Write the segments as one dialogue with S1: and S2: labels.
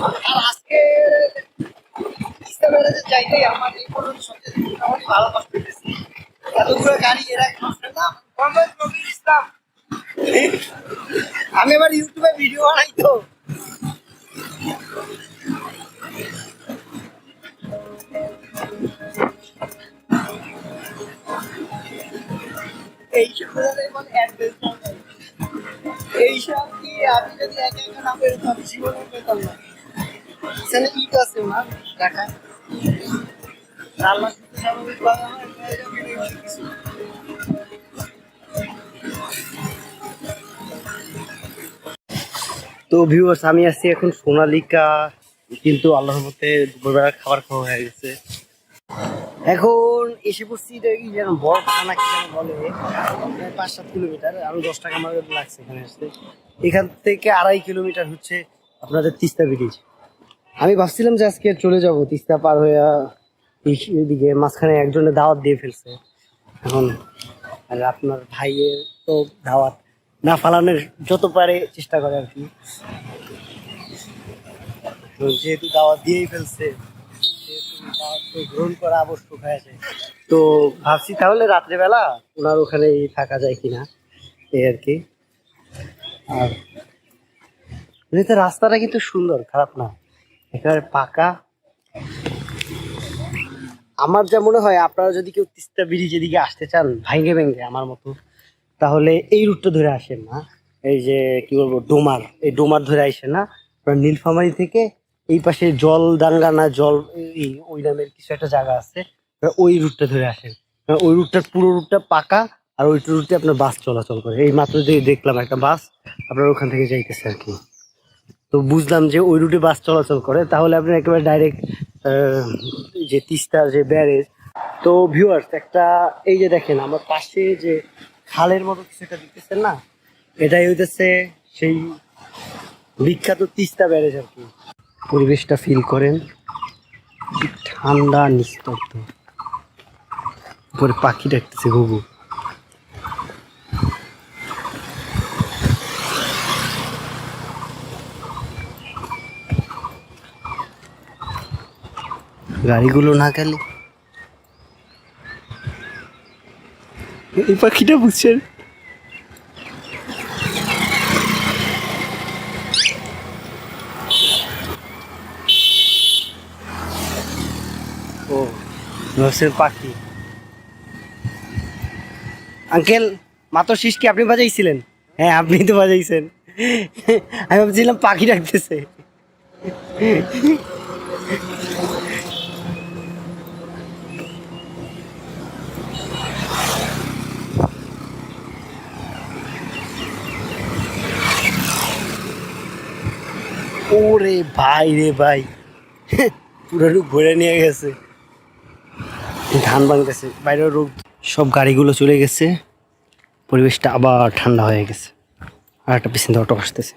S1: আর আজকে চাইলেই আমার এই পর্যন্ত সবচেয়ে মোটামুটি ভালো কষ্ট পেয়েছি। এতগুলো গাড়ি এরা নষ্ট না মোহাম্মদ রবিউল ইসলাম। আমি আবার ইউটিউবে ভিডিও বানাই তো। এইসব এইসব কি আমি যদি একা একা না পেরোতাম আমি জীবনে পেতাম না। এখানে ইট আছে না ঢাকায় স্বাভাবিকভাবে আমার কিছু। তো ভিউয়ার্স আমি আছি এখন সোনালিকা, কিন্তু আল্লাহর মতে দুপুরবেলা খাবার খাওয়া হয়ে গেছে। এখন এসে পড়ছি কি যেন বড় থানা কি যেন বলে, 5-7 কিলোমিটার। আমি 10 টাকা আমার লাগছে এখানে আসতে। এখান থেকে 2.5 কিলোমিটার হচ্ছে আপনাদের তিস্তা ব্রিজ। আমি ভাবছিলাম যে আজকে চলে যাব তিস্তা পার হয়ে এইদিকে, মাঝখানে একজনের দাওয়াত দিয়ে ফেলছে। এখন আর আপনার ভাইয়ের তো দাওয়াত না ফালানোর যত পারে চেষ্টা করে আর কি, যেহেতু দাওয়াত দিয়েই ফেলছে দাওয়াত তো গ্রহণ করা আবশ্যক হয়েছে। তো ভাবছি তাহলে রাত্রেবেলা ওনার ওখানেই থাকা যায় কিনা, এই আর কি। আর এমনিতে রাস্তাটা কিন্তু সুন্দর, খারাপ না, একেবারে পাকা। আমার যা মনে হয় আপনারা যদি কেউ তিস্তা ব্রিজ এদিকে আসতে চান ভাঙ্গে ভেঙ্গে আমার মতো, তাহলে এই রুটটা ধরে আসেন না। এই যে কি বলবো ডোমার, এই ডোমার ধরে আসেন না, আপনার নীলফামারী থেকে এই পাশে জল দাঙ্গা না জল ওই নামের কিছু একটা জায়গা আছে, ওই রুটটা ধরে আসেন। ওই রুটটার পুরো রুটটা পাকা, আর ওই রুটে আপনার বাস চলাচল করে। এই মাত্র দেখলাম একটা বাস আপনার ওখান থেকে যাইতেছে আর কি। তো বুঝলাম যে ওই রুটে বাস চলাচল করে, তাহলে আপনি একেবারে ডাইরেক্ট যে তিস্তার যে ব্যারেজ। তো ভিউয়ার্স একটা এই যে দেখেন আমার পাশে যে খালের মতো কিছু একটা দেখতেছেন না, এটাই হইতেছে সেই বিখ্যাত তিস্তা ব্যারেজ আর কি। পরিবেশটা ফিল করেন, ঠান্ডা নিস্তব্ধ, উপরে পাখি ডাকতেছে ঘুঘু। গাড়িগুলো না গেলে এই পাখিটা বুঝছেন। ও নসের পাখি। আঙ্কেল মাত্র শীষ কি আপনি বাজাইছিলেন? হ্যাঁ আপনি তো বাজাইছেন। আমি ভাবছিলাম পাখি ডাকতেছে। ওরে ভাই রে ভাই, পুরো ঘুরে নিয়ে গেছে। ধান ভাঙতেছে বাইরের রোদ, সব গাড়িগুলো চলে গেছে, পরিবেশটা আবার ঠান্ডা হয়ে গেছে। আর একটা পিছন দিয়ে অটো আসতেছে।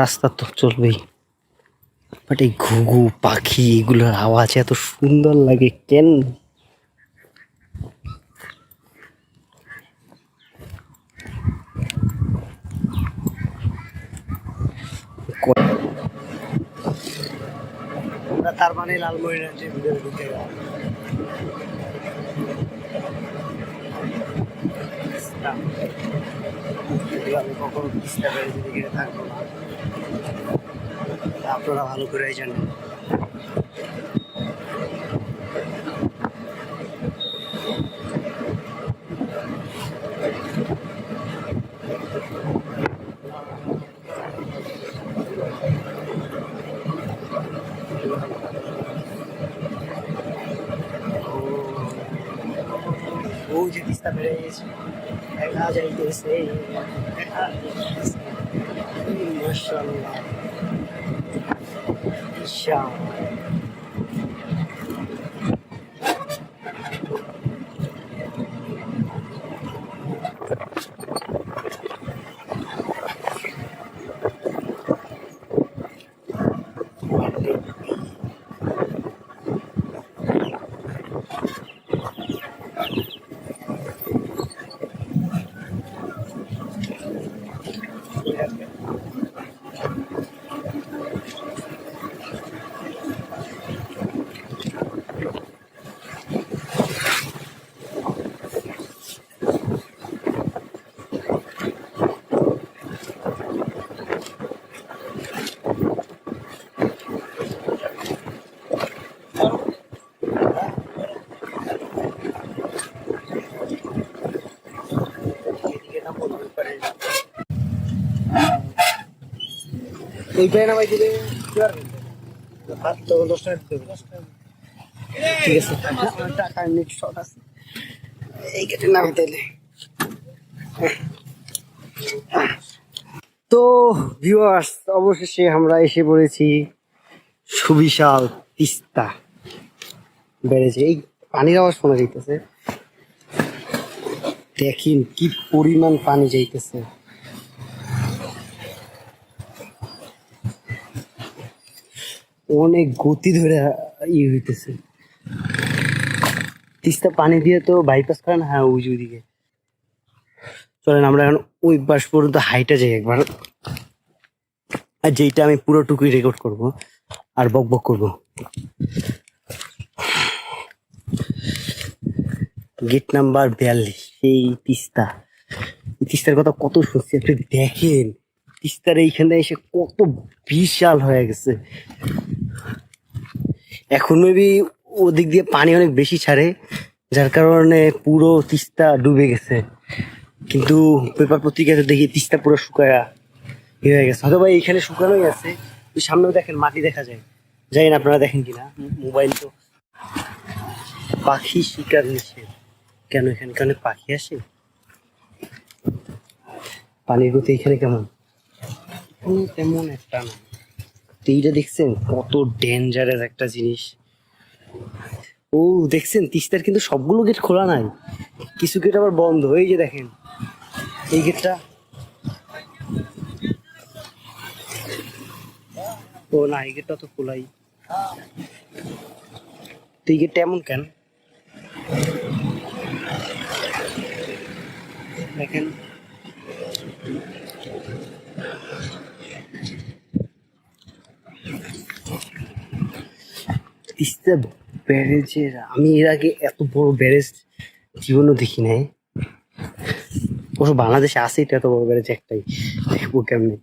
S1: রাস্তা তো চলবেই, বাট এই ঘুঘু পাখি এগুলোর আওয়াজ এত সুন্দর লাগে কেন। আমরা তার মানে লালমনিরহাটের ভিতরে ঢুকে গেলাম। আমি কখনো তিস্তা ব্যারেজের দিকে থাকবো না, আপনারা ভালো করেই জানেন। ও যে তিস্তা ব্যারেজ দেখা যাইতেছে, দেখা যাইতেছে, মাশাআল্লাহ বিশাল। ওই পায়ে নামাই দিলে তো 10 টাকা দিতে হবে। ঠিক আছে, আমার টাকা নেট শর্ট আছে, এই কেটে নামে দিলে। তো ভিউয়ার্স, অবশেষে আমরা এসে পড়েছি সুবিশাল তিস্তা বেড়েছে। এই পানির আওয়াজ শোনা যাইতেছে, দেখেন কি পরিমাণ পানি যাইতেছে। অনেক গতি ধরে হইতেছে। তিস্তা পানি দিয়ে তো বাইপাস করে না, হ্যাঁ ওই যে ওইদিকে। চলেন আমরা এখন ওই পাশ পর্যন্ত হাইটা যাই একবার, আর যেইটা আমি পুরোটুকুই রেকর্ড করব আর বক বক করবো। গেট নাম্বার 42, সেই তিস্তা। তিস্তার কথা কত শুনছি, আপনি দেখেন তিস্তার এইখানে এসে কত বিশাল হয়ে গেছে। এখন মেবি ওদিক দিয়ে পানি অনেক বেশি ছাড়ে, যার কারণে পুরো তিস্তা ডুবে গেছে। কিন্তু পেপার পত্রিকাতে দেখি তিস্তা পুরো শুকায়া হয়ে গেছে, হয়তো বা এইখানে শুকানোই আছে। ওই সামনেও দেখেন মাটি দেখা যায়, জানি না আপনারা দেখেন কিনা, মোবাইল তো। পাখি শিকার নিষেধ, কেন এখানে অনেক পাখি আসে? পানির গতি এখানে কেমন? তেমন একটা না। তো এইটা দেখছেন কত ডেঞ্জারাস একটা জিনিস। ও দেখছেন তিস্তার কিন্তু সবগুলো গেট খোলা নাই, কিছু গেট আবার বন্ধ। এই যে দেখেন এই গেটটা, ও না এই গেটটা তো খোলাই। তো এই গেটটা এমন কেন দেখেন। তিস্তা ব্যারেজের, আমি এর আগে এত বড় ব্যারেজ জীবনও দেখি নাই। অবশ্য বাংলাদেশে আছে এটা এত বড় ব্যারেজ একটাই, দেখবো কেমনি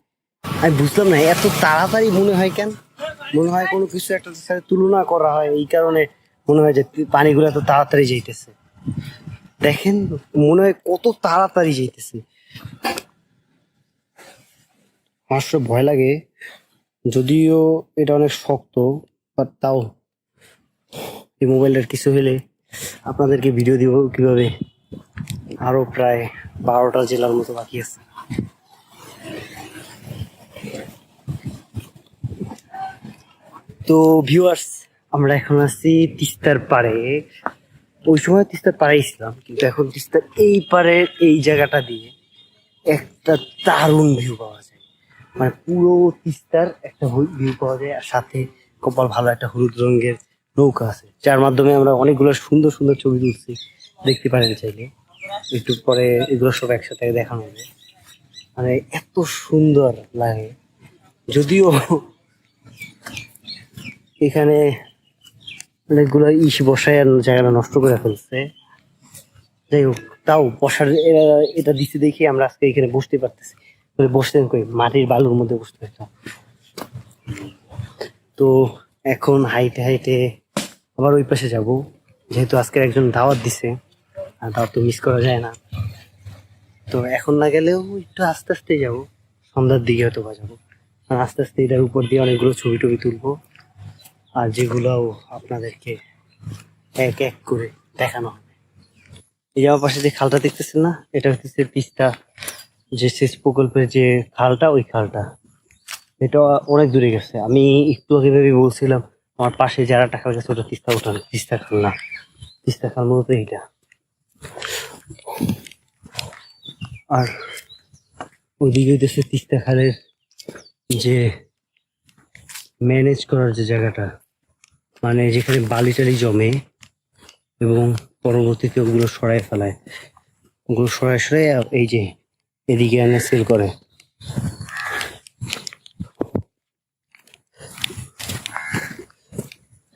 S1: আমি বুঝলাম না। এত তাড়াতাড়ি মনে হয় কেন? মনে হয় কোনো কিছু একটা সাথে তুলনা করা হয়, এই কারণে মনে হয় যে পানিগুলো এত তাড়াতাড়ি যাইতেছে। দেখেন মনে হয় কত তাড়াতাড়ি যাইতেছে। আমার সব ভয় লাগে, যদিও এটা অনেক শক্ত, বাট তাও এই মোবাইলটার কিছু হলে আপনাদেরকে ভিডিও দিব কিভাবে। আরো প্রায় 12টা জেলার মতো বাকি আছে। তো ভিউয়ার্স, আমরা এখন আছি তিস্তার পাড়ে। ওই সময় তিস্তার পাড়েই ছিলাম, কিন্তু এখন তিস্তার এই পাড়ে এই জায়গাটা দিয়ে একটা দারুণ ভিউ পাওয়া যায়। মানে পুরো তিস্তার একটা ভিউ পাওয়া যায়, আর সাথে কপাল ভালো একটা হলুদ রঙের নৌকা আছে, যার মাধ্যমে আমরা অনেকগুলো সুন্দর সুন্দর ছবি তুলছি, দেখতে পারেন চাইলে। একটু পরে এগুলো সব একসাথে দেখানো হবে। মানে এত সুন্দর লাগে, যদিও এখানে অনেকগুলো ইস বসায় জায়গাটা নষ্ট করে ফেলছে। যাই হোক, তাও বসার এটা দিতে দেখি আমরা আজকে এখানে বসতে পারতেছি। বসতে কই মাটির বালুর মধ্যে বসতে পারতাম। তো এখন হাইটে হাইটে আবার ওই পাশে যাব, যেহেতু আজকে একজন দাওয়াত দিছে, আর দাওয়াত তো মিস করা যায় না। তো এখন না গেলেও একটু আস্তে আস্তে যাবো, সন্ধ্যার দিকে হয়তো বা যাবো। আর আস্তে আস্তে এটার উপর দিয়ে অনেকগুলো ছবি টবি তুলবো, আর যেগুলোও আপনাদেরকে এক এক করে দেখানো হবে। এই যে আমার পাশে যে খালটা দেখতেছেন না, এটা হচ্ছে তিস্তা যে সেচ প্রকল্পের যে খালটা, ওই খালটা। এটা অনেক দূরে গেছে। আমি একটু আগে ভেবে বলছিলাম আমার পাশে যারা টাকা গেছে ওটা তিস্তা উঠান, তিস্তা খাল না, তিস্তা খাল মূলত এইটা। আর ওইদিকে দেশে তিস্তা খালের যে ম্যানেজ করার যে জায়গাটা, মানে যেখানে বালি টালি জমে এবং পরবর্তীতে ওগুলো সরাই ফেলায়, ওগুলো সরাই সরাই এই যে এদিকে এনে সেল করে।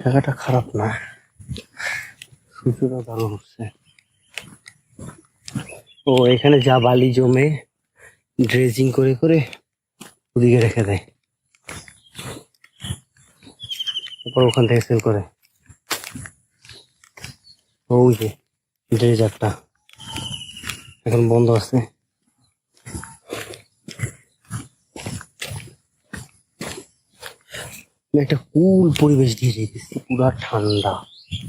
S1: জায়গাটা খারাপ না, সূর্যটা ভালো হচ্ছে। ও এখানে যা বালি জমে ড্রেজিং করে করে ওদিকে রেখে দেয়, তারপর ওখান থেকে সেল করে। ওই যে ড্রেজারটা এখন বন্ধ আছে। আমি একটা কুল পরিবেশ দিয়ে রেখেছি, পুরা ঠান্ডা,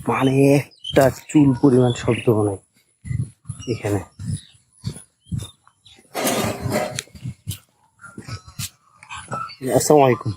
S1: মানে একটা চুল পরিমাণ শব্দ নাই এখানে। আসসালামু আলাইকুম।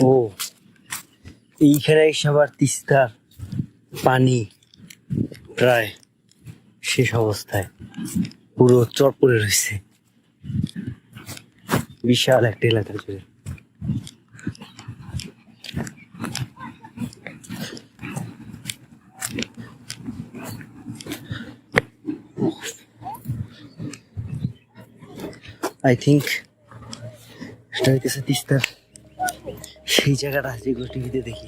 S1: ও এইখানে এসে আবার তিস্তার পানি প্রায় শেষ অবস্থায়, পুরো চর পড়ে রয়েছে বিশাল একটা এলাকা জুড়ে। আই থিঙ্ক এটা হইতেছে তিস্তার সেই জায়গাটা যেগুলো টিভিতে দেখি।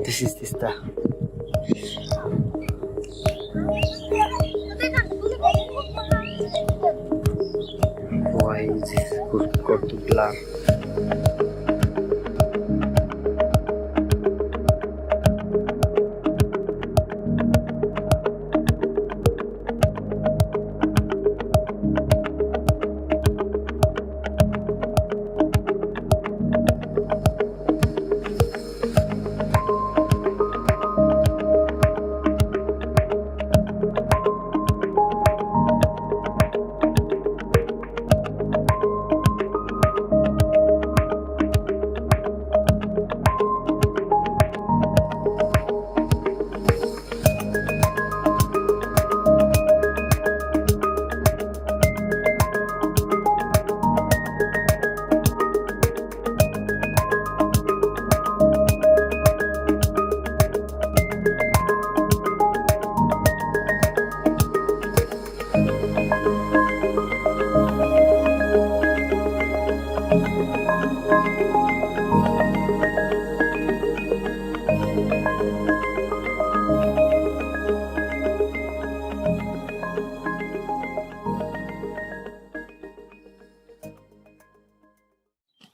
S1: This is Teesta. Why is this got to blur?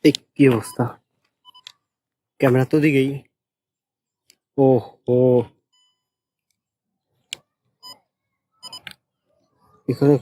S1: এই কি অবস্থা, ক্যামেরা তো দিকেই। ও ও এখানে